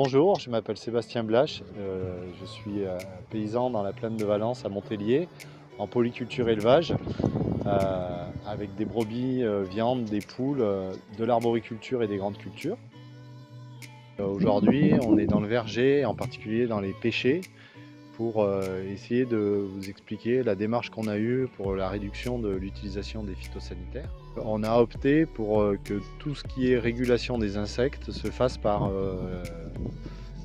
Bonjour, je m'appelle Sébastien Blache, je suis paysan dans la plaine de Valence à Montélier, en polyculture élevage, avec des brebis, viande, des poules, de l'arboriculture et des grandes cultures. Aujourd'hui, on est dans le verger, en particulier dans les pêchers, pour essayer de vous expliquer la démarche qu'on a eue pour la réduction de l'utilisation des phytosanitaires. On a opté pour que tout ce qui est régulation des insectes se fasse par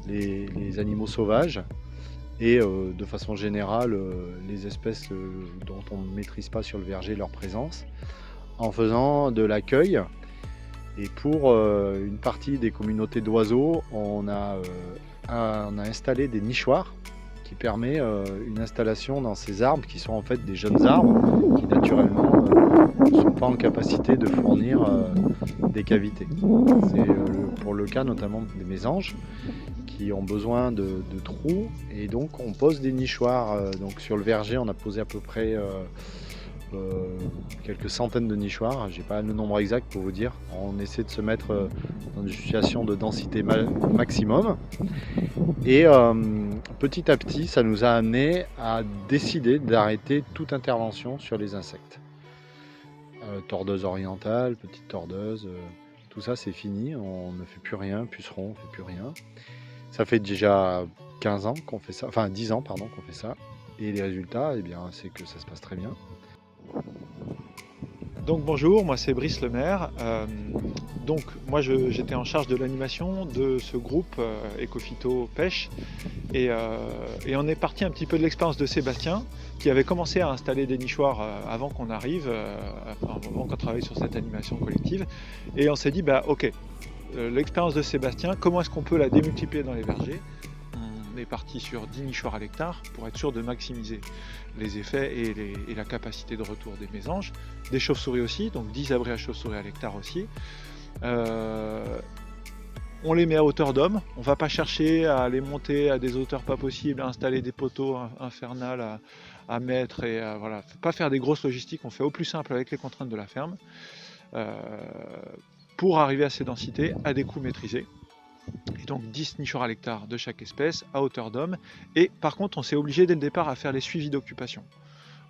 les animaux sauvages et de façon générale les espèces dont on ne maîtrise pas sur le verger leur présence, en faisant de l'accueil. Et pour une partie des communautés d'oiseaux, on a installé des nichoirs qui permet une installation dans ces arbres qui sont en fait des jeunes arbres qui naturellement ne sont pas en capacité de fournir des cavités. C'est pour le cas notamment des mésanges qui ont besoin de trous, et donc on pose des nichoirs. Donc sur le verger on a posé à peu près quelques centaines de nichoirs, j'ai pas le nombre exact pour vous dire. On essaie de se mettre dans une situation de densité maximum, et petit à petit ça nous a amené à décider d'arrêter toute intervention sur les insectes. Tordeuse orientale, petite tordeuse, tout ça c'est fini, on ne fait plus rien, puceron, on ne fait plus rien. Ça fait déjà 15 ans qu'on fait ça, enfin 10 ans pardon qu'on fait ça, et les résultats, eh bien, c'est que ça se passe très bien. Donc bonjour, moi c'est Brice Lemaire. Donc moi j'étais en charge de l'animation de ce groupe Ecophyto Pêche, et on est parti un petit peu de l'expérience de Sébastien qui avait commencé à installer des nichoirs avant qu'on arrive, avant qu'on travaille sur cette animation collective, et on s'est dit bah ok, l'expérience de Sébastien, comment est-ce qu'on peut la démultiplier dans les vergers? On est parti sur 10 nichoirs à l'hectare pour être sûr de maximiser les effets et la capacité de retour des mésanges, des chauves-souris aussi, donc 10 abris à chauves-souris à l'hectare aussi. On les met à hauteur d'homme, on ne va pas chercher à les monter à des hauteurs pas possibles, à installer des poteaux infernales à mettre, et voilà, faut pas faire des grosses logistiques, on fait au plus simple avec les contraintes de la ferme, pour arriver à ces densités à des coûts maîtrisés. Et donc 10 nichoirs à l'hectare de chaque espèce à hauteur d'homme. Et par contre on s'est obligé dès le départ à faire les suivis d'occupation,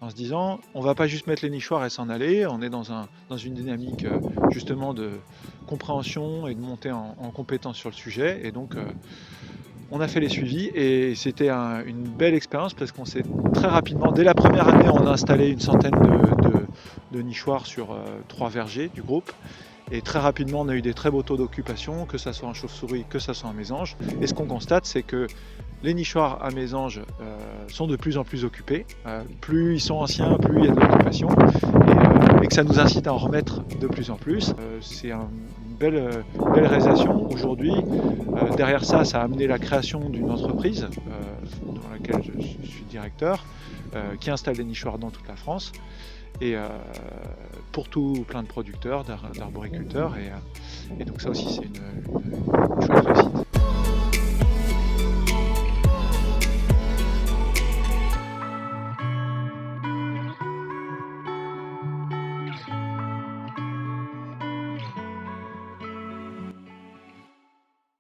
en se disant on va pas juste mettre les nichoirs et s'en aller, on est dans une dynamique justement de compréhension et de montée en compétence sur le sujet. Et donc on a fait les suivis, et c'était une belle expérience parce qu'on s'est très rapidement, dès la première année, on a installé une centaine de nichoirs sur 3 vergers du groupe. Et très rapidement, on a eu des très beaux taux d'occupation, que ce soit en chauve-souris, que ce soit en mésange. Et ce qu'on constate, c'est que les nichoirs à mésange sont de plus en plus occupés. Plus ils sont anciens, plus il y a de l'occupation. Et que ça nous incite à en remettre de plus en plus. C'est une belle réalisation aujourd'hui. Derrière ça, ça a amené la création d'une entreprise dans laquelle je suis directeur, qui installe des nichoirs dans toute la France. Et pour tout plein de producteurs, d'arboriculteurs, et donc ça aussi c'est une chouette réussite.